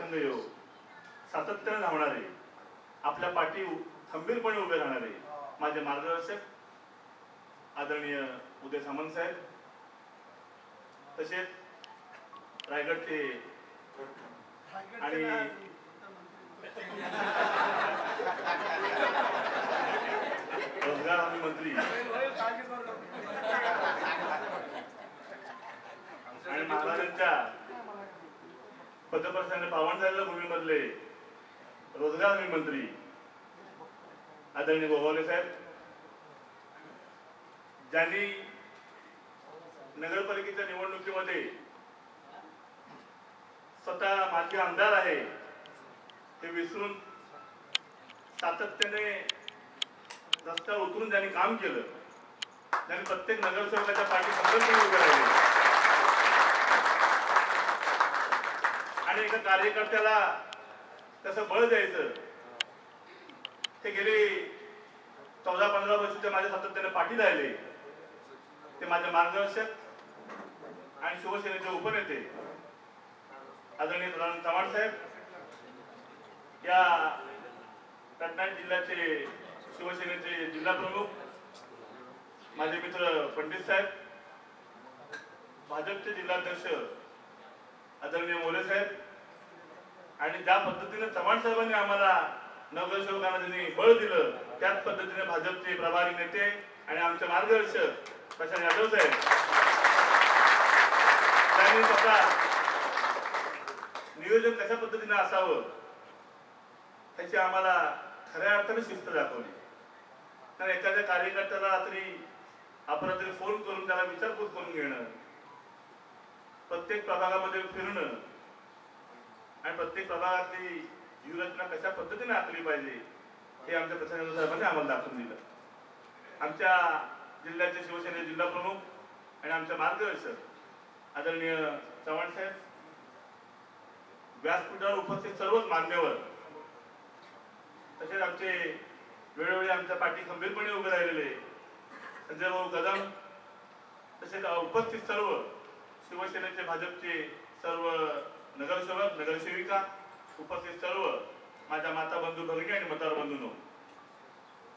संघ येऊ, सातत्याने धावणारे, आपल्या पाठी खंबीरपणे उभे राहणारे माझे मार्गदर्शक आदरणीय उदय सामंत साहेब, तसेच रायगडचे आणि रोजगार हमी मंत्री आणि महाराजांच्या पदप्रसंगाने पावन झालेल्या भूमीमधले रोजगार हमी मंत्री आदरणीय गोगावले साहेब, ज्यांनी नगरपालिकेच्या निवडणुकीमध्ये स्वतः माजी आमदार आहे हे विसरून सातत्याने रस्त्यावर उतरून ज्यांनी काम केलं, त्यांनी प्रत्येक नगरसेवकाच्या पाठी खंबीरपणे उभे राहिले आणि एका कार्यकर्त्याला कसं बळ द्यायचं ते गेले 14-15 वर्ष ते माझ्या सातत्याने पाठी राहिले. ते माझे मार्गदर्शक आणि शिवसेनेचे उपनेते आदरणीय चव्हाण साहेब, या रत्नागिरी जिल्ह्याचे शिवसेनेचे जिल्हा प्रमुख माझे मित्र पंडित साहेब, भाजपचे जिल्हाध्यक्ष आदरणीय मोरे साहेब, आणि ज्या पद्धतीने चव्हाण साहेबांनी आम्हाला नगरसेवकांना त्यांनी बळ दिलं, त्याच पद्धतीने भाजपचे प्रभारी नेते आणि आमचे मार्गदर्शक प्रशांत यादव साहेब त्यांनी स्वतः नियोजन कशा पद्धतीने असावं त्याची आम्हाला खऱ्या अर्थाने शिस्त दाखवली. कारण एखाद्या कार्यकर्त्याला अपरात्री फोन करून त्याला विचारपूस करून घेणं, प्रत्येक प्रभागामध्ये फिरणं आणि प्रत्येक प्रभागातली व्यूहरचना कशा पद्धतीने आखली पाहिजे हे आमच्या प्रशांत साहेबांनी आम्हाला दाखवून दिलं. आमच्या जिल्ह्याचे शिवसेने जिल्हा प्रमुख आणि आमचे मार्गदर्शक आदरणीय चव्हाण साहेब, व्यासपीठावर उपस्थित सर्वच मान्यवर, तसेच आमचे वेळोवेळी आमच्या पाठी खंबीरपणे उभे राहिलेले संजय भाऊ कदम, तसेच उपस्थित सर्व शिवसेनेचे भाजपचे सर्व नगरसेवक नगरसेविका, उपस्थित सर्व माझ्या माता बंधू भगिनी आणि मतदार बंधूंनो,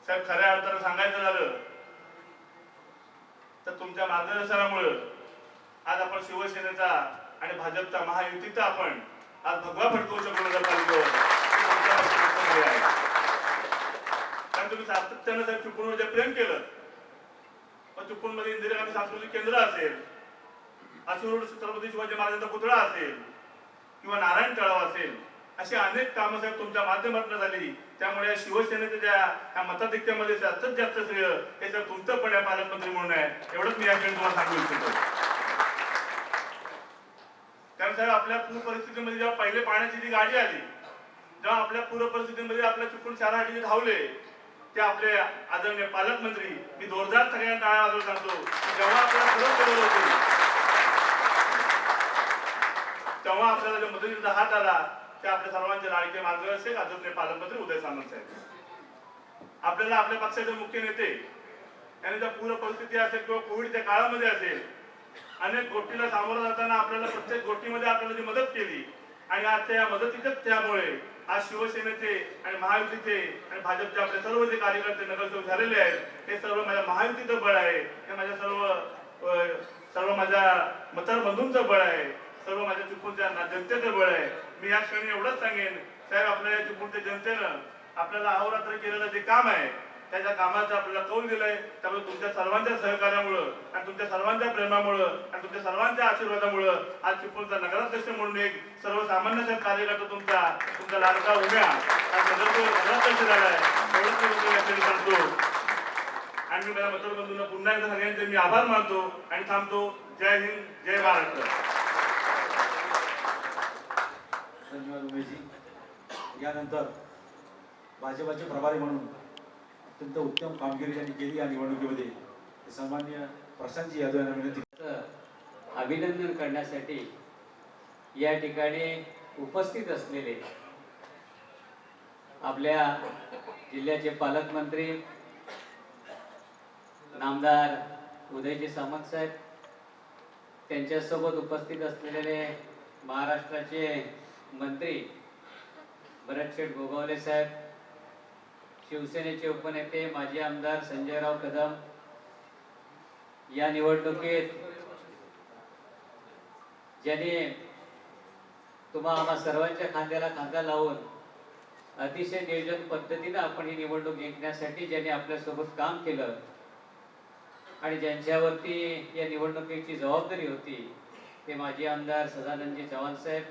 साहेब खऱ्या अर्थाने सांगायचं झालं तर तुमच्या मार्गदर्शनामुळे आज आपण शिवसेनेचा आणि भाजपचा महायुतीचा आपण आज भगवा फडकवू शकलो नगरपालिकेवर. कारण तुम्ही सातत्यानं साहेब चिपळूणवर जे प्रेम केलं, मग चिपळूणमध्ये इंदिरा गांधी सांस्कृतिक केंद्र असेल, असूर छत्रपती शिवाजी महाराजांचा पुतळा असेल किंवा नारायण तळाव असेल, अशी अनेक कामं साहेब तुमच्या माध्यमातून झाली. त्यामुळे शिवसेनेच्या ज्या मताधिक्यामध्ये जास्तीत जास्त श्रेय हे सर तुमचं पण आहे पालकमंत्री म्हणून आहे, एवढंच मी या ठिकाणी तुम्हाला सांगू इच्छितो. कारण साहेब आपल्या पूर परिस्थितीमध्ये जेव्हा पहिले पाण्याची जी गाडी आली, जेव्हा आपल्या पूर परिस्थितीमध्ये आपल्या चिपळूण शहरासाठी धावले, ते आपले आदरणीय पालकमंत्री, मी जोरदार सगळ्यांना टाळ्या वाजवून सांगतो, जेव्हा आपल्याला सर्व गरज होती तेव्हा आपल्याला जो मदतीचा हात आला ते आपल्या सर्वांचे लाडके मार्गदर्शक आदरणीय पालकमंत्री उदय सामंत साहेब. आपल्याला आपल्या पक्षाचे मुख्य नेते यांनी ज्या पूर परिस्थिती असेल किंवा कोविडच्या काळामध्ये असेल, अनेक गोष्टीला सामोरं जाताना आपल्याला प्रत्येक गोष्टीमध्ये आपल्याला जी मदत केली आणि आजच्या या मदतीच्याच त्यामुळे आज शिवसेनेचे आणि महायुतीचे आणि भाजपचे आपले सर्व जे कार्यकर्ते नगरसेवक झालेले आहेत, हे सर्व माझ्या महायुतीचं बळ आहे, हे माझ्या सर्व माझ्या मतदार बंधूंचं बळ आहे, सर्व माझ्या चिपळूणच्या जनतेचं बळ आहे. मी या क्षणी एवढंच सांगेन साहेब, आपल्या या चिपळूणच्या जनतेनं आपल्याला अहोरात्र केलेलं जे काम आहे त्याच्या कामाचा आपल्याला कौल दिलाय. त्यामुळे तुमच्या सर्वांच्या सहकार्यामुळं आणि तुमच्या सर्वांच्या प्रेमामुळं आणि तुमच्या सर्वांच्या आशीर्वादामुळं आज चिपळूणचा नगराध्यक्ष म्हणून एक सर्वसामान्य कार्यकर्ता तुमचा लाडका उम्या आज नगराध्यक्ष झालाय. एवढंच मी या ठिकाणी सांगतो आणि मी माझ्या मतदारबंधूंना पुन्हा एकदा सगळ्यांचे मी आभार मानतो आणि थांबतो. जय हिंद, जय महाराष्ट्र. धन्यवाद उमेशजी. यानंतर भाजपाचे प्रभारी म्हणून अत्यंत उत्तम कामगिरी त्यांनी केली या निवडणुकीमध्ये सन्माननीय प्रशांतजी यादव यांना विनंती अभिनंदन करण्यासाठी या ठिकाणी उपस्थित असलेले आपल्या जिल्ह्याचे पालकमंत्री नामदार उदयजी सामंत साहेब, त्यांच्यासोबत उपस्थित असलेले महाराष्ट्राचे मंत्री भरतशेठ गोगावले साहेब, शिवसेनेचे उपनेते माजी आमदार संजयराव कदम, या निवडणुकीत ज्यांनी तुम्हा आम्हा सर्वांच्या खांद्याला खांदा लावून अतिशय नियोजन पद्धतीने आपण ही निवडणूक जिंकण्यासाठी ज्यांनी आपल्यासोबत काम केलं आणि ज्यांच्यावरती या निवडणुकीची जबाबदारी होती ते माजी आमदार सदानंदजी चव्हाण साहेब,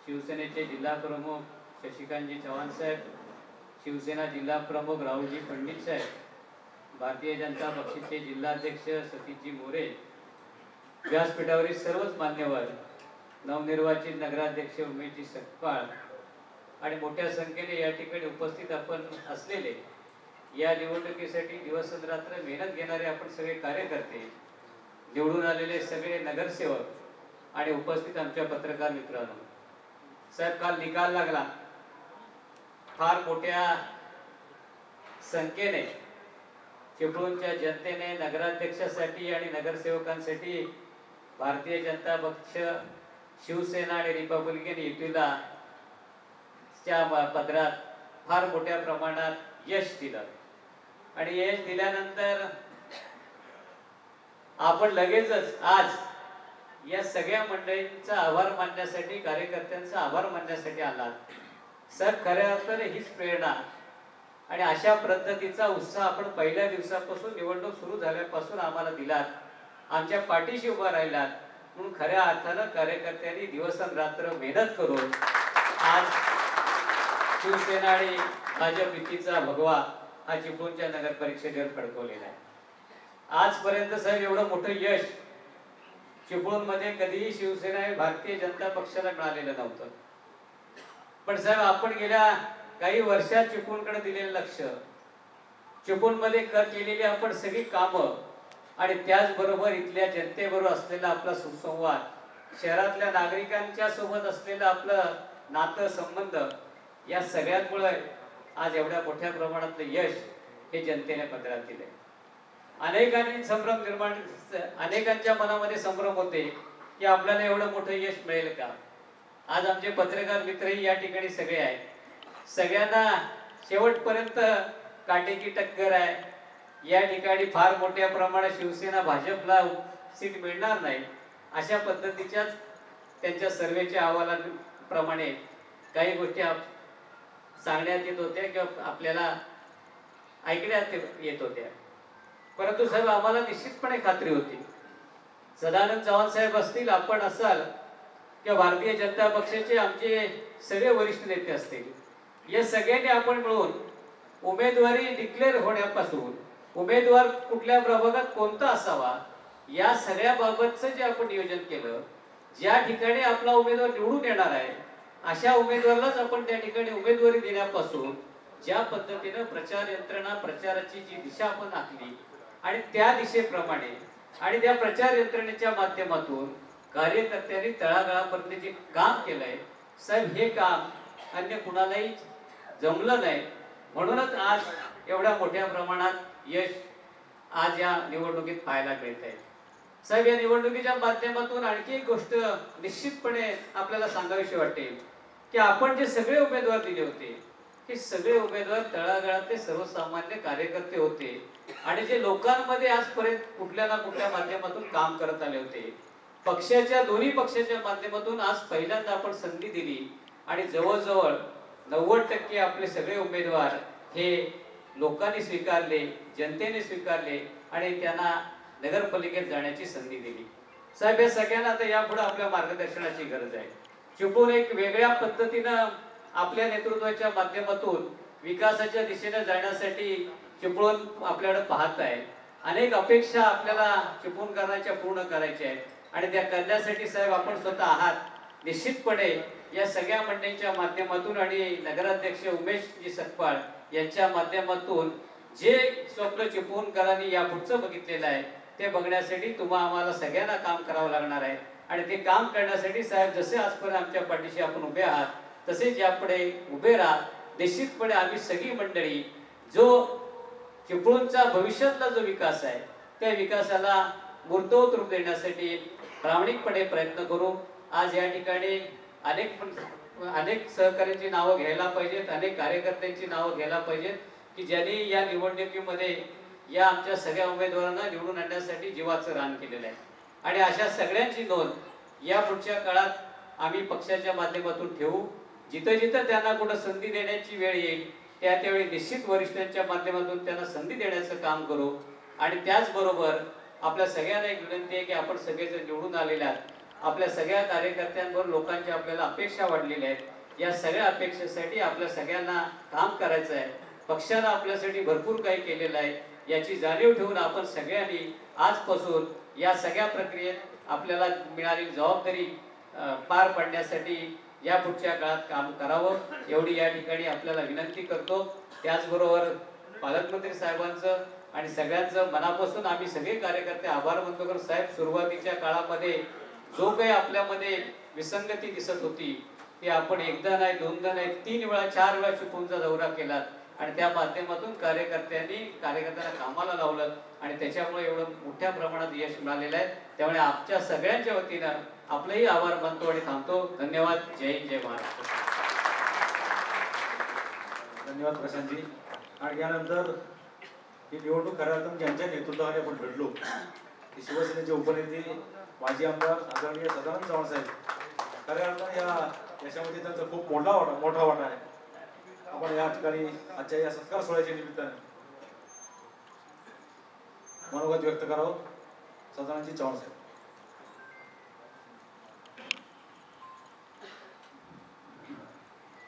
शिवसेनेचे जिल्हा प्रमुख शशिकांतजी चव्हाण साहेब, शिवसेना जिल्हा प्रमुख राहुलजी पंडित साहेब, भारतीय जनता पक्षाचे जिल्हाध्यक्ष सतीशजी मोरे, व्यासपीठावरील सर्वच मान्यवर, नवनिर्वाचित नगराध्यक्ष उमेशजी सकपाळ आणि मोठ्या संख्येने या ठिकाणी उपस्थित आपण असलेले या निवडणुकीसाठी दिवस रात्र मेहनत घेणारे आपण सगळे कार्यकर्ते, निवडून आलेले सगळे नगरसेवक आणि उपस्थित आमच्या पत्रकार मित्रांनो, साहेब काल निकाल लागला. फार मोठ्या संख्येने चिपळूणच्या जनतेने नगराध्यक्षासाठी आणि नगरसेवकांसाठी भारतीय जनता पक्ष, शिवसेना आणि रिपब्लिकन युतीला च्या पदरात फार मोठ्या प्रमाणात यश दिलं आणि यश दिल्यानंतर आपण लगेचच आज या सगळ्या मंडळींचा आभार मानण्यासाठी, कार्यकर्त्यांचा आभार मानण्यासाठी आलात. सर खऱ्या अर्थाने हीच प्रेरणा आणि अशा पद्धतीचा उत्साह आपण पहिल्या दिवसापासून निवडणूक सुरू झाल्यापासून आम्हाला दिलात, आमच्या पाठीशी उभा राहिलात. म्हणून खऱ्या अर्थानं कार्यकर्त्यांनी दिवसरात्र मेहनत करून आज शिवसेना आणि भाजप युतीचा भगवा हा चिपळूणच्या नगर परिषदेवर फडकवलेला आहे. आजपर्यंत साहेब एवढं मोठं यश चिपळूणमध्ये कधीही शिवसेना आणि भारतीय जनता पक्षाला मिळालेलं नव्हतं. पण साहेब आपण गेल्या काही वर्षात चिपळूणकडे दिलेलं लक्ष, चिपळूणमध्ये केलेली आपण सगळी कामं आणि त्याचबरोबर इथल्या जनतेबरोबर असलेला आपला सुसंवाद, शहरातल्या नागरिकांच्या सोबत असलेलं आपलं नातं संबंध, या सगळ्यांमुळे आज एवढ्या मोठ्या प्रमाणातलं यश हे जनतेने पदरात दिले. अनेकांनी संभ्रम निर्माण, अनेकांच्या मनामध्ये संभ्रम होते की आपल्याला एवढं मोठं यश मिळेल का. आज आमचे पत्रकार मित्रही या ठिकाणी सगळे आहेत. सगळ्यांना शेवटपर्यंत काटेकी टक्कर आहे. या ठिकाणी फार मोठ्या प्रमाणात शिवसेना भाजपला सीट मिळणार नाही अशा पद्धतीच्याच त्यांच्या सर्वेच्या अहवालाप्रमाणे काही गोष्टी सांगण्यात येत होत्या किंवा आपल्याला ऐकण्यात येत होत्या. परंतु साहेब आम्हाला निश्चितपणे खात्री होती, सदानंद चव्हाण साहेब असतील, आपण असाल किंवा भारतीय जनता पक्षाचे आमचे सगळे वरिष्ठ नेते असतील, या सगळ्यांनी आपण मिळून उमेदवारी डिक्लेअर होण्यापासून उमेदवार कुठल्या प्रभागात कोणता असावा या सगळ्या बाबतचं जे आपण नियोजन केलं, ज्या ठिकाणी आपला उमेदवार निवडून येणार आहे अशा उमेदवारालाच आपण त्या ठिकाणी उमेदवारी देण्यापासून ज्या पद्धतीनं प्रचार यंत्रणा, प्रचाराची जी दिशा आपण आखली आणि त्या दिशेप्रमाणे आणि त्या प्रचार यंत्रणेच्या माध्यमातून कार्यकर्त्यांनी तळागाळापर्यंत जे काम केलंय साहेब, हे काम अन्य कुणालाही जमलं नाही. म्हणूनच आज एवढ्या मोठ्या प्रमाणात यश आज या निवडणुकीत पाहायला मिळत आहे. साहेब या निवडणुकीच्या माध्यमातून आणखी एक गोष्ट निश्चितपणे आपल्याला सांगावीशी वाटेल की आपण जे सगळे उमेदवार दिले होते हे सगळे उमेदवार तळागाळातले सर्वसामान्य कार्यकर्ते होते आणि जे लोकांमध्ये आजपर्यंत कुठल्या ना कुठल्या माध्यमातून काम करत आले होते. पक्षाच्या दोन्ही पक्षाच्या माध्यमातून आज पहिल्यांदा आपण संधी दिली आणि जवळजवळ 90% आपले सगळे उमेदवार हे लोकांनी स्वीकारले, जनतेने स्वीकारले आणि त्यांना नगरपालिकेत जाण्याची संधी दिली. साहेब या सगळ्यांना आता यापुढे आपल्या मार्गदर्शनाची गरज आहे. चिपळूण एक वेगळ्या पद्धतीनं आपल्या नेतृत्वाच्या माध्यमातून विकासाच्या दिशेने जाण्यासाठी चिपळूण आपल्याकडे पाहत आहे. अनेक अपेक्षा आपल्याला चिपळूणकरांच्या पूर्ण करायच्या आहेत आणि त्या करण्यासाठी साहेब आपण स्वतः आहात. निश्चितपणे या सगळ्या मंडळींच्या माध्यमातून आणि नगराध्यक्ष उमेशजी सकपाळ यांच्या माध्यमातून जे स्वप्न चिपळूणकरांनी यापुढचं बघितलेलं आहे ते बघण्यासाठी तुम्हा आम्हाला सगळ्यांना काम करावं लागणार आहे आणि ते काम करण्यासाठी साहेब जसे आजपर्यंत आमच्या पाठीशी आपण उभे आहात तसेच यापुढे उभे राहा. निश्चितपणे आम्ही सगळी मंडळी जो चिपळूणचा भविष्यातला जो विकास आहे त्या विकासाला मूर्तवत रूप देण्यासाठी प्रामाणिकपणे प्रयत्न करू. आज या ठिकाणी अनेक अनेक सहकाऱ्यांची नावं घ्यायला पाहिजेत, अनेक कार्यकर्त्यांची नावं घ्यायला पाहिजेत की ज्यांनी या निवडणुकीमध्ये या आमच्या सगळ्या उमेदवारांना निवडून आणण्यासाठी जीवाचं रान केलेलं आहे. आणि अशा सगळ्यांची नोंद या पुढच्या काळात आम्ही पक्षाच्या माध्यमातून ठेवू. जिथं जिथं त्यांना कुठं संधी देण्याची वेळ येईल त्यावेळी निश्चित वरिष्ठांच्या माध्यमातून त्यांना संधी देण्याचं काम करू. आणि त्याचबरोबर आपल्या सगळ्यांना एक विनंती आहे की आपण सगळेजण निवडून आलेले आहात. आपल्या सगळ्या कार्यकर्त्यांवर लोकांच्या आपल्याला अपेक्षा वाढलेल्या आहेत. या सगळ्या अपेक्षेसाठी आपल्या सगळ्यांना काम करायचं आहे. पक्षानं आपल्यासाठी भरपूर काही केलेलं आहे. याची जाणीव ठेवून आपण सगळ्यांनी आजपासून या सगळ्या प्रक्रियेत आपल्याला मिळालेली जबाबदारी पार पाडण्यासाठी या पुढच्या काळात काम करावं एवढी या ठिकाणी आपल्याला विनंती करतो. त्याचबरोबर पालकमंत्री साहेबांचं आणि सगळ्यांचं मनापासून आम्ही सगळे कार्यकर्ते आभार मानतो. कारण साहेब सुरुवातीच्या काळामध्ये जो काही आपल्यामध्ये विसंगती दिसत होती ती आपण एकदा नाही, दोनदा नाही, 3 वेळा 4 वेळा चिपळूणचा दौरा केला आणि त्या माध्यमातून कार्यकर्त्यांना कामाला लावलं आणि त्याच्यामुळे एवढं मोठ्या प्रमाणात यश मिळालेलं आहे. त्यामुळे आमच्या सगळ्यांच्या वतीनं आपलंही आभार मानतो आणि थांबतो. धन्यवाद. जय हिंद, जय महाराष्ट्र. धन्यवाद प्रशांतजी. आणि यानंतर ही निवडणूक खऱ्या अर्थाने ज्यांच्या नेतृत्वाखाली आपण घडलो की शिवसेनेचे उपनेते माजी आमदार आदरणीय सदानंद चव्हाण साहेब, खऱ्या अर्थाने या यशामध्ये त्यांचा खूप मोठा वाटा आहे. आपण या ठिकाणी आजच्या या सत्कार सोहळ्याच्या निमित्ताने मनोगत व्यक्त करावं. सदानंदजी चव्हाण साहेब.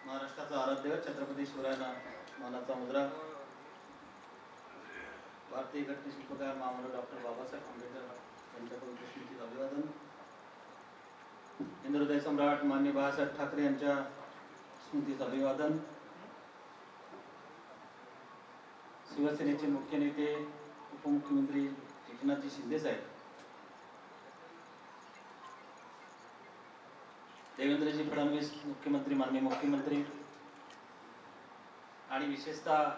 महाराष्ट्राचा आराध्य छत्रपती शिवरायांना मानाचा मुद्रा. भारतीय घटना शिल्पकार महामानव डॉक्टर बाबासाहेब आंबेडकर यांच्याकडून पुष्पगुच्छ अभिवादन. हिंदुहृदय सम्राट मान्य बाळासाहेब ठाकरे यांच्या स्मृतीस अभिवादन. शिवसेनेचे मुख्य नेते उपमुख्यमंत्री एकनाथजी शिंदे साहेब, देवेंद्रजी फडणवीस मुख्यमंत्री, माननीय मुख्यमंत्री, आणि विशेषतः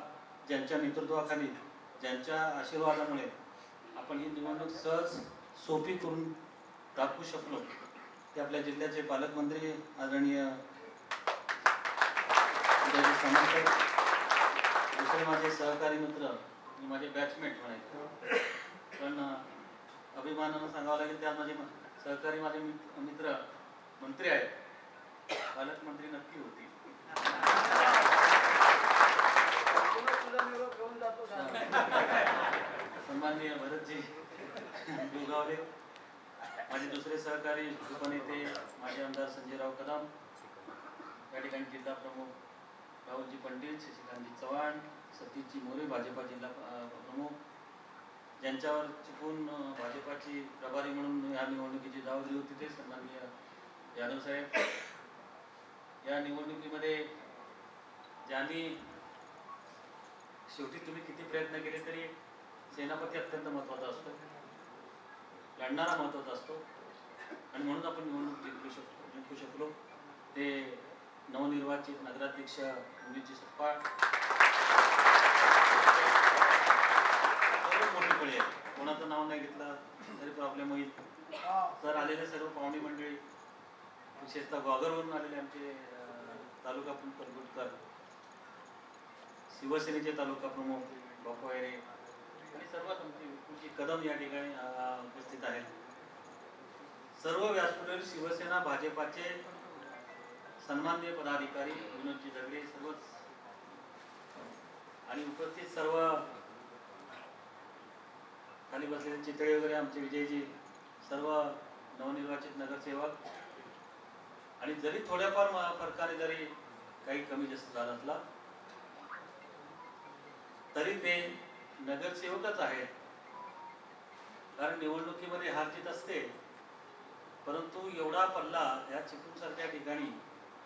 ज्यांच्या नेतृत्वाखाली, ज्यांच्या आशीर्वादामुळे आपण ही निवडणूक सहज सोपी करून टाकू शकलो ते आपल्या जिल्ह्याचे पालकमंत्री आदरणीय उदयजी सामंत, दुसरे माझे सहकारी मित्र आणि माझे बॅचमेट म्हणायचे, पण अभिमानानं सांगावं लागेल त्यात माझे सहकारी, माझे मित्र मंत्री आहेत, पालकमंत्री नक्की होती. सन्माननीय भरतजी दुगावले, माझे दुसरे सहकारी उपनेते माजी आमदार संजयराव कदम, या ठिकाणी जिल्हा प्रमुख राहुलजी पंडित, शशिकांतजी चव्हाण, सतीशजी मोरे भाजपा जिल्हा प्रमुख, ज्यांच्यावर चुकून भाजपाची प्रभारी म्हणून या निवडणुकीची जबाबदारी होती ते सन्माननीय यादव साहेब. या निवडणुकीमध्ये ज्यांनी शेवटी तुम्ही किती प्रयत्न केले तरी सेनापती अत्यंत महत्त्वाचा असतो, लढणारा महत्त्वाचा असतो, आणि म्हणून आपण निवडणूक जिंकू शकलो. ते नवनिर्वाचित नगराध्यक्ष उमेशजी सपकाळ सर्व मोठी कळी आहे. कोणाचं नाव नाही घेतलं तरी प्रॉब्लेम होईल. तर आलेले सर्व पाहुणी मंडळी, विशेषतः ग्वागरवरून आलेले आमचे तालुका प्रमुख परगुटकर, शिवसेनेचे तालुका प्रमुख बापू वैरे आणि सर्व तुमची कदम या ठिकाणी उपस्थित आहेत. सर्व व्यासपीठावर शिवसेना भाजपाचे सन्माननीय पदाधिकारी, विनोदजी झगडे सर्वच, आणि उपस्थित सर्व खाली बसलेले चितळे वगैरे आमचे विजयजी, सर्व नवनिर्वाचित नगरसेवक, आणि जरी थोड्याफार फरकाने जरी काही कमी जास्त झाला असला तरी ते नगरसेवकच आहेत. कारण निवडणुकीमध्ये हार जीत असते, परंतु एवढा पल्ला या चिपळूणसारख्या ठिकाणी,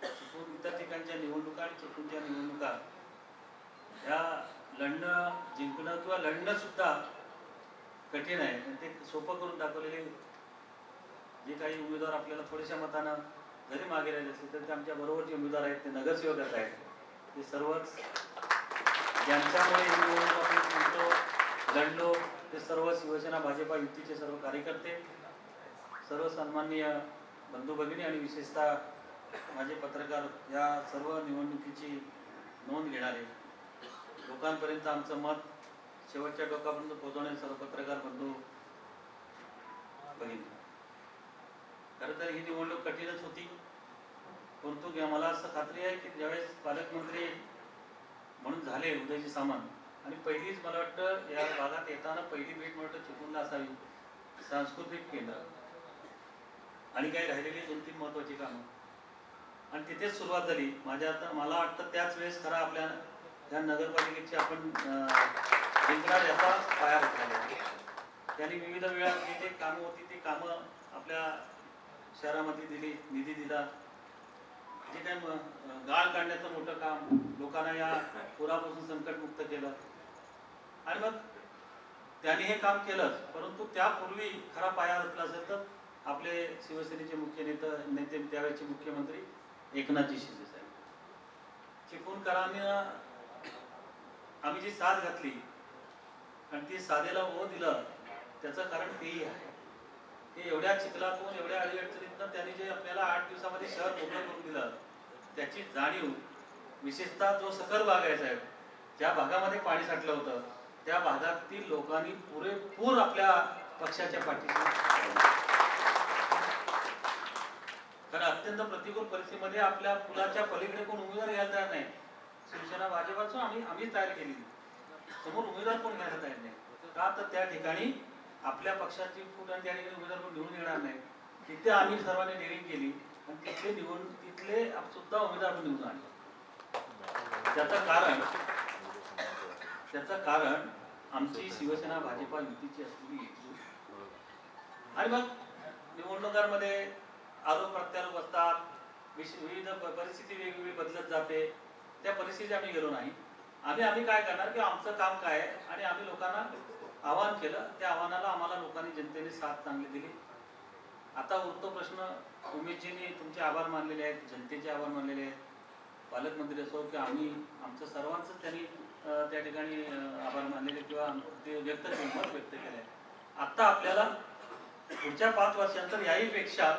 चिपळूण इतर ठिकाणच्या निवडणुका आणि चिपळूणच्या निवडणुका ह्या लढणं, जिंकणं किंवा लढणं सुद्धा कठीण आहे. आणि ते सोपं करून दाखवलेले जे काही उमेदवार आपल्याला थोड्याशा मतानं जरी मागे राहिले असले तरी ते आमच्या बरोबर जे उमेदवार आहेत ते नगरसेवकच आहेत. ते सर्वच ज्यांच्यामुळे निवडणूक आपण जिंकलो, लढलो, ते सर्व शिवसेना भाजपा युतीचे सर्व कार्यकर्ते, सर्व सन्माननीय बंधू भगिनी, आणि विशेषतः माझे पत्रकार या सर्व निवडणुकीची नोंद घेणारे, लोकांपर्यंत आमचं मत शेवटच्या टोकापर्यंत पोहोचवणारे सर्व पत्रकार बंधू भगिनी, खरं तर ही निवडणूक कठीणच होती, परंतु मला असं खात्री आहे की ज्यावेळेस पालकमंत्री म्हणून झाले उदयजी सामंत आणि पहिलीच मला वाटतं या भागात येताना पहिली भेट मला वाटतं चिपळूणला असावी, सांस्कृतिक केंद्र आणि काही राहिलेली 2-3 महत्त्वाची कामं आणि तिथेच सुरुवात झाली. मला वाटतं त्याच वेळेस खरा आपल्या या नगरपालिकेची आपण जिंकणार याचा पाया रचला. त्यांनी विविध वेळा जी जे कामं होती ती कामं आपल्या शहरामध्ये दिली, निधी दिला. जे काय गाळ काढण्याचं मोठं काम, लोकांना या पुरापासून संकटमुक्त केलं आणि मग त्यांनी हे काम केलं. परंतु त्यापूर्वी खरा पाया रचला असेल तर आपले शिवसेनेचे मुख्य नेते त्यावेळेचे मुख्यमंत्री एकनाथजी शिंदे साहेब. चिपळूणकरांना आम्ही जी साथ घातली आणि ती साधेला ओ दिलं त्याचं कारण तेही आहे. ते एवढ्या चिखलातून एवढ्या अडीअडचणीतनं त्यांनी जे आपल्याला 8 दिवसामध्ये शहर मोकळं करून दिलं त्याची जाणीव, विशेषतः जो सखल भाग आहे साहेब, ज्या भागामध्ये पाणी साठलं होतं त्या भागातील लोकांनी पुरेपूर आपल्या पक्षाच्या पाठीशी. कारण अत्यंत प्रतिकूल परिस्थितीमध्ये आपल्या पुलाच्या पलीकडे कोण उमेदवार घ्यायला तयार नाही. शिवसेना भाजपाचं आम्हीच तयार केली, समोर उमेदवार कोण घ्यायला तयार नाही. का तर त्या ठिकाणी आपल्या पक्षाची फूट आणि त्या ठिकाणी उमेदवार कोण निवडून येणार नाही. तिथे आम्ही सर्वांनी डेअरिंग केली आणि तिथले सुद्धा उमेदवार आपण निवडून आणले. त्याचं कारण आमची शिवसेना भाजपा युतीची असलेली एकजूट. आणि मग निवडणुकांमध्ये आरोप प्रत्यारोप असतात, विविध परिस्थिती वेगवेगळी बदलत जाते. त्या परिस्थितीत आम्ही गेलो नाही. आम्ही काय करणार की आमचं काम काय आहे आणि आम्ही लोकांना आवाहन केलं. त्या आव्हानाला आम्हाला लोकांनी, जनतेने साथ चांगली दिली. आता उरतो प्रश्न, उमेशजींनी तुमचे आभार मानलेले आहेत, जनतेचे आभार मानलेले आहेत. पालकमंत्री असो की आमचं सर्वांचं त्यांनी त्या ठिकाणी आभार मानलेले किंवा ते मत व्यक्त केलं आहे. आता आपल्याला पुढच्या 5 वर्षांतर याही पेक्षा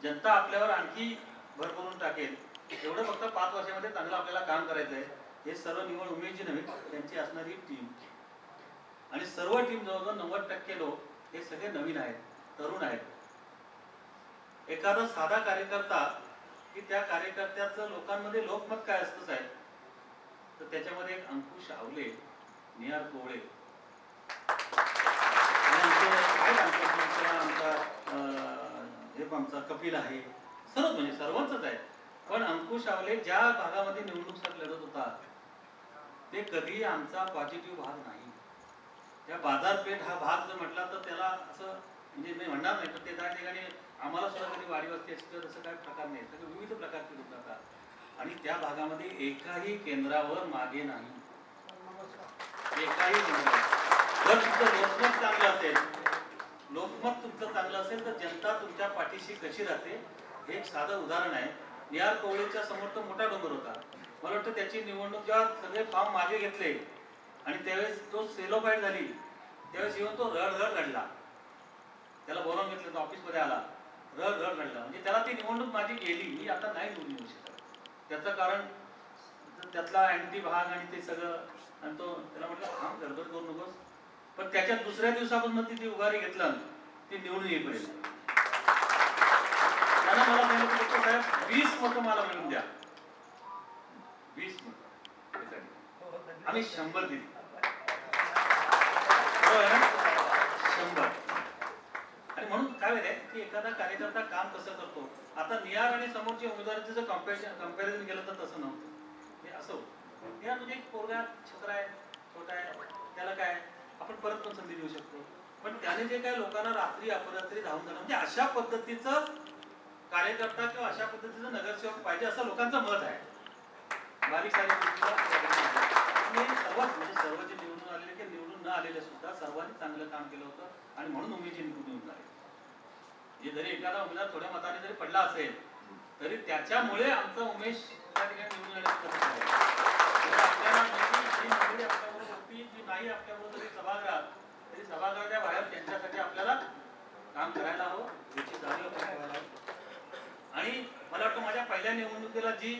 जनता आपल्यावर आणखी भर करून टाकेल एवढं फक्त 5 वर्षामध्ये चांगलं आपल्याला काम करायचं आहे. हे सर्व निवड उमेशजी नव्हे, त्यांची असणारी टीम आणि सर्व टीम जवळजवळ 90% लोक हे सगळे नवीन आहेत, तरुण आहेत. एखादा साधा कार्यकर्ता की त्या कार्यकर्त्याचं लोकांमध्ये लोकमत काय असतं साहेब, तर त्याच्यामध्ये एक अंकुश आवले, निहार कोवळे आमचा कपिल आहे, सर्व म्हणजे सर्वांचंच आहे. पण अंकुश आवले ज्या भागामध्ये निवडणूक लढत होता ते कधी आमचा पॉझिटिव्ह भाग नाही. त्या बाजारपेठ हा भाग जर म्हटला तर त्याला असं म्हणजे मी म्हणणार नाही, पण ते त्या ठिकाणी आम्हाला सुद्धा कधी वाडी वस्ती असते तसं काही प्रकार नाही. सगळे विविध प्रकारचे लोक असतात आणि त्या भागामध्ये एकाही केंद्रावर मागे नाही. एकाही जर तुमचं लोकमत चांगलं असेल, लोकमत तुमचं चांगलं असेल तर जनता तुमच्या पाठीशी कशी राहते हे एक साधं उदाहरण आहे. निहार कोवळेच्या समोर तो मोठा डोंगर होता. मला वाटतं त्याची निवडणूक जेव्हा सगळे फॉर्म मागे घेतले आणि त्यावेळेस तो सेलोफाईट झाली त्यावेळेस येऊन तो रड रडला. त्याला बोलावून घेतलं, तो ऑफिसमध्ये आला, रड रडला. म्हणजे त्याला ती निवडणूक माझी गेली, मी आता नाही निवडून येऊ शकत. त्याचं कारण त्यातला अँटी भाग आणि ते सगळं. आणि तो त्याला म्हटलं हा गडबड करू नकोस. पण त्याच्या दुसऱ्या दिवसापासून ती उभारी घेतलं ती निवडून येईपर्यंत. त्याला मला सांगितलं साहेब 20 मतं मला मिळून द्या, 20 मतं. आम्ही 100 दिली. 100. आणि म्हणून काय आहे की एखादा कार्यकर्ता काम कसं करतो. आता निहार आणि समोरच्या उमेदवाराचं जर कम्पॅरिझन केलं तर तसं नव्हतं. हे असं होतं. निहार म्हणजे एक पोरगा छोटा आहे, छोटा आहे, त्याला काय आपण परत पण संधी देऊ शकतो. पण त्याने जे काय लोकांना रात्री अपरात्री धावून जाणं म्हणजे अशा पद्धतीचं कार्यकर्ता किंवा अशा पद्धतीचं नगरसेवक पाहिजे असं लोकांचं मत आहे. बारीक सारीक सर्वात म्हणजे सर्व जे निवडून आलेले किंवा निवडून न आलेले सुद्धा सर्वांनी चांगलं काम केलं होतं आणि म्हणून उमेशजी निवडून झाले. जे जरी एखादा उमेदवार थोड्या मताने जरी पडला असेल तरी त्याच्यामुळे आमचा उमेश त्या ठिकाणी निवडून येण्याचं आपल्याला आपल्याबरोबर होती जी नाही आपल्याबरोबर तरी सभागृहात तरी सभागृहाच्या बाहेर त्यांच्यासाठी आपल्याला काम करायला हवं याची जाणीव करायला हवी. आणि मला वाटतं माझ्या पहिल्या निवडणुकीला जी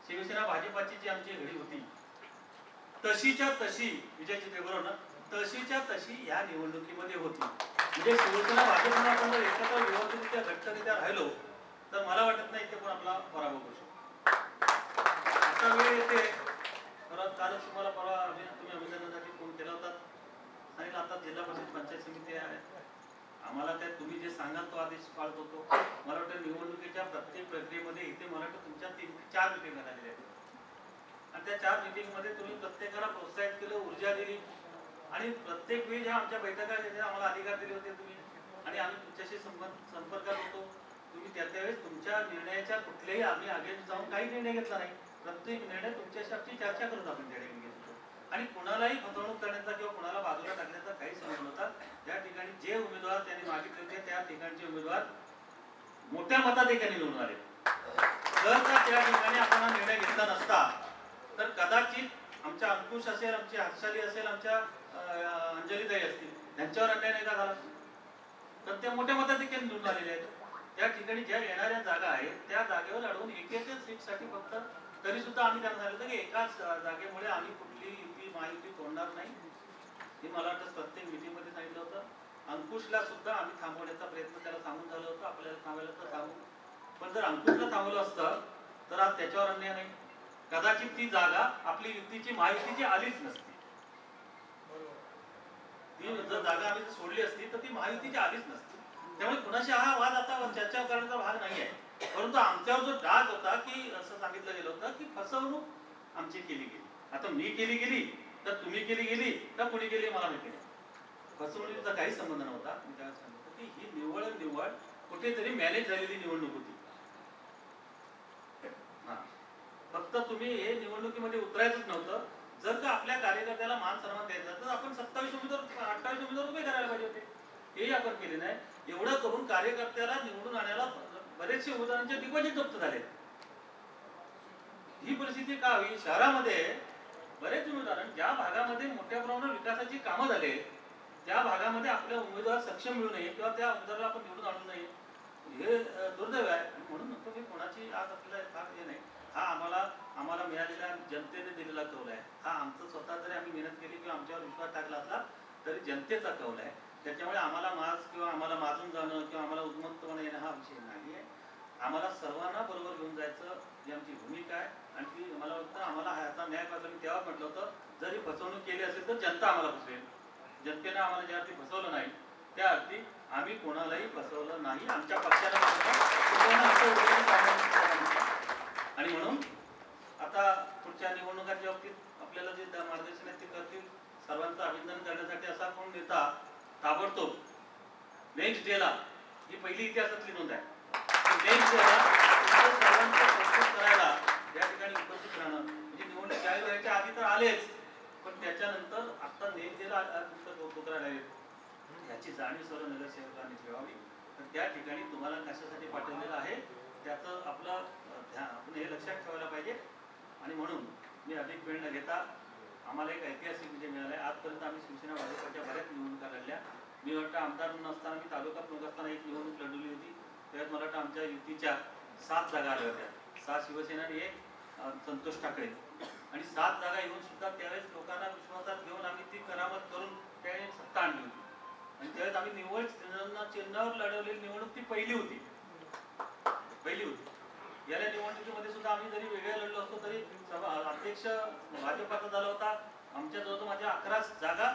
शिवसेना भाजपाची जी आमची घडी होती तशीच्या तशी विजय चित्रेबरोबर तशीच्या तशी या निवडणुकीमध्ये होती. म्हणजे शिवसेना भाजपनं आपण जर एकत्र व्यवस्थितरित्या घट्टरित्या राहिलो तर मला वाटत नाही ते पण आपला पराभव करू शकतो. आता वेळ येते परत कालच तुम्हाला परवा तुम्ही अभिनंदनासाठी फोन केला होता आणि आता जिल्हा परिषद पंचायत समिती आहे आम्हाला काय तुम्ही जे सांगाल तो आदेश पाळत होतो. मला वाटतं निवडणुकीच्या प्रत्येक प्रक्रियेमध्ये इथे मला वाटतं तुमच्या 3-4 मिटिंग झालेल्या आहेत आणि त्या 4 मिटिंगमध्ये तुम्ही प्रत्येकाला प्रोत्साहित केलं, ऊर्जा दिली आणि प्रत्येक वेळी ज्या आमच्या बैठका ज्या आम्हाला अधिकार दिले होते तुम्ही आणि आम्ही तुमच्याशी संपर्कात होतो. तुम्ही त्यावेळेस तुमच्या निर्णयाच्या कुठल्याही आम्ही अगेन्स्ट जाऊन काही निर्णय घेतला नाही. प्रत्येक निर्णय तुमच्याशी चर्चा करून आपण त्या ठिकाणी घेत होतो आणि कुणालाही फसवणूक करण्याचा किंवा कुणाला बाजूला टाकण्याचा काही संबंध नव्हता. त्या ठिकाणी जे उमेदवार त्यांनी मागितले होते त्या ठिकाणचे उमेदवार मोठ्या मताधिक्याने निवडून आले. जर का त्या ठिकाणी आपण हा निर्णय घेतला नसता तर कदाचित आमच्या अंकुश असेल, आमची हर्षाली असेल, आमच्या अंजलीताई असतील त्यांच्यावर अन्याय नाही का झाला. तर त्या मोठ्या मताधिक्याने निवडून आलेले आहेत. त्या ठिकाणी ज्या येणाऱ्या जागा आहेत त्या जागेवर अडवून एक सीटसाठी फक्त तरी सुद्धा आम्ही त्यांना सांगितलं की एकाच जागेमुळे आम्ही कुठली युती महायुती तोडणार नाही. हे मला वाटतं प्रत्येक मीटिंगमध्ये सांगितलं होतं. अंकुशला सुद्धा आम्ही थांबवण्याचा प्रयत्न त्याला सांगून झालं होतं. आपल्याला थांबायला तर थांबू, पण जर अंकुशला थांबवलं असतं तर आज त्याच्यावर अन्याय नाही. कदाचित ती जागा आपली युतीची महायुतीची आलीच नसती. ती जर जागा आम्ही सोडली असती तर ती महायुतीची आलीच नसती. त्यामुळे कुणाशी हा वाद आता चर्चा करण्याचा भाग नाही आहे. परंतु आमच्यावर जो डाग होता की असं सांगितलं गेलं होतं की फसवणूक आमची केली गेली. आता मी केली गेली तर तुम्ही केली गेली तर कुणी केली मला माहिती नाही. फसवणुकीचा काही संबंध नव्हता. मी त्याला सांगितलं की ही निवड कुठेतरी मॅनेज झालेली निवडणूक होती. फक्त तुम्ही हे निवडणुकीमध्ये उतरायचंच नव्हतं. जर का आपल्या कार्यकर्त्याला मान सन्मान द्यायचा तर आपण 27 उमेदवार 28 उमेदवार उभे करायला पाहिजे होते. हेही आपण केले नाही. एवढं करून कार्यकर्त्याला निवडून आणायला बरेचसे उमेदवारांचे डिपॉझिट जप्त झाले. ही परिस्थिती का होईल? शहरामध्ये बरेच उमेदवार ज्या भागामध्ये मोठ्या प्रमाणावर विकासाची कामं झाले त्या भागामध्ये आपल्या उमेदवार सक्षम मिळू नये किंवा त्या उमेदवाराला आपण निवडून आणू नये हे दुर्दैव आहे. म्हणून म्हणतो मी कोणाची आज आपल्याला फार हे नाही. हा आम्हाला मिळालेला जनतेने दिलेला कौल आहे. हा आमचं स्वतः जरी आम्ही मेहनत केली किंवा आमच्यावर विश्वास टाकला असला तरी जनतेचा कौल आहे. त्याच्यामुळे आम्हाला किंवा आम्हाला माजून जाणं किंवा आम्हाला उद्मत्तपणा येणं हा विषय नाही आहे. आम्हाला सर्वांना बरोबर घेऊन जायचं ही आमची भूमिका आहे. आणि ती मला वाटतं आम्हाला ह्याचा न्याय पाहिजे. मी तेव्हा म्हटलं होतं जरी फसवणूक केली असेल तर जनता आम्हाला फसवेल. जनतेनं आम्हाला ज्या अर्थी फसवलं नाही त्या अर्थी आम्ही कोणालाही फसवलं नाही. आमच्या पक्षाला आणि म्हणून आता पुढच्या निवडणुकांच्या बाबतीत आपल्याला जे मार्गदर्शन आहे ते करतील. सर्वांचं अभिनंदन करण्यासाठी असा कोण नेता ताबडतोब नेक्स्ट डेला ही पहिली इतिहासातली नोंद आहे. नेक्स्ट डेला सर्वांचं कौतुक करायला या ठिकाणी उपस्थित राहणं म्हणजे निवडणूक जाहीर व्हायच्या आधी तर आलेच पण त्याच्यानंतर आता नेक्स्ट डेला तुमचं कौतुक करायला याची जाणीव सर्व नगरसेवकांनी ठेवावी. तर त्या ठिकाणी तुम्हाला कशासाठी पाठवलेलं आहे त्याचं आपलं आपण हे लक्षात ठेवायला पाहिजे. आणि म्हणून मी अधिक वेळ न घेता आम्हाला एक ऐतिहासिक विजय मिळाला आहे. आजपर्यंत आम्ही शिवसेना भाजपच्या बऱ्याच निवडणुका लढल्या. मी वाटतं आमदार नसताना मी तालुका प्रमुख असताना एक निवडणूक लढवली होती. त्यात मला वाटतं आमच्या युतीच्या 7 जागा आल्या होत्या. 6 शिवसेना आणि 1 संतोष ठाकरे आणि 7 जागा येऊन सुद्धा त्यावेळेस लोकांना विश्वासात घेऊन आम्ही ती करामत करून त्यावेळेस सत्ता आणली होती. आणि त्यावेळेस आम्ही निवड चिन्हावर लढवलेली निवडणूक ती पहिली होती. गेल्या निवडणुकीमध्ये सुद्धा आम्ही जरी वेगळ्या लढलो असतो तरी अध्यक्ष भाजपाचा झाला होता. आमच्या जवळ माझ्या 11 जागा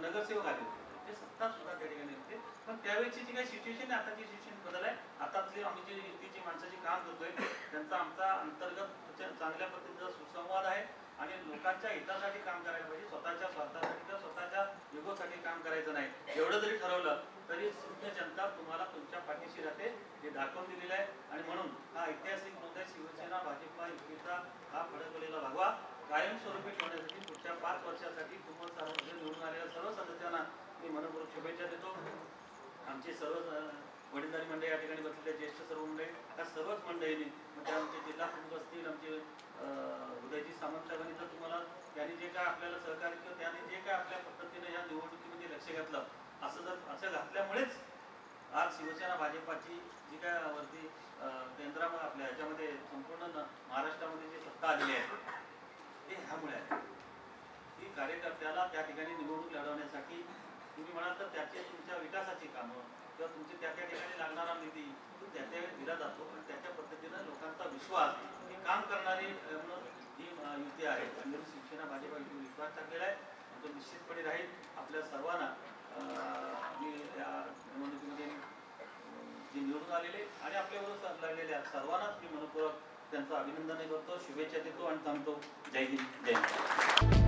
नगरसेवक आले होते. ते सत्ता सुद्धा त्या ठिकाणी होते. पण त्यावेळेची जी काही सिच्युएशन आहे आताची सिच्युएशन बदल आहे. आतातली आम्ही जी युतीची माणसाची काम करतोय त्यांचा आमचा अंतर्गत चांगल्या पद्धतीचा सुसंवाद आहे आणि लोकांच्या हितासाठी काम करायला पाहिजे. स्वतःच्या स्वार्थासाठी किंवा स्वतःच्या युगोसाठी काम करायचं नाही. एवढं जरी ठरवलं तरी सुज्ञ जनता तुम्हाला तुमच्या पाठीशी राहते हे दाखवून दिलेलं आहे. आणि म्हणून हा ऐतिहासिक मुद्दा शिवसेना भाजपा युतीचा हा फडकवलेला भगवा कायमस्वरूपी ठेवण्यासाठी पुढच्या 5 वर्षासाठी तुम्हाला निवडून आलेल्या सर्व सदस्यांना मी मनपूर्वक शुभेच्छा देतो. आमचे सर्व वडीलधारी मंडळी या ठिकाणी बसलेले ज्येष्ठ सर्व मंडळी त्या सर्वच मंडळींनी म्हणजे आमचे जिल्हा प्रमुख असतील आमचे उदयजी सामंत साहेबांनी जर तुम्हाला त्यांनी जे काय आपल्याला सहकार्य किंवा त्यांनी जे काय आपल्या पद्धतीने या निवडणुकीमध्ये लक्ष घातलं असं घातल्यामुळेच आज शिवसेना भाजपाची जी काय वरती केंद्रामध्ये आपल्या ह्याच्यामध्ये पक्षाला त्या ठिकाणी निवडणूक लढवण्यासाठी तुम्ही म्हणाल तर त्याचे तुमच्या विकासाची कामं किंवा तुमचे त्या ठिकाणी लागणारा निधी तो त्या दिला जातो आणि त्याच्या पद्धतीनं लोकांचा विश्वास ही काम करणारी ही युती आहे. आणि शिवसेना भाजपा युती विश्वास टाकलेला आहे आणि तो निश्चितपणे राहील. आपल्या सर्वांना मी या निवडणुकीमध्ये जे निवडून आलेले आणि आपल्याबरोबर लागलेल्या सर्वांनाच मी मनपूर्वक त्यांचं अभिनंदन करतो, शुभेच्छा देतो आणि थांबतो. जय हिंद, जय हिंद.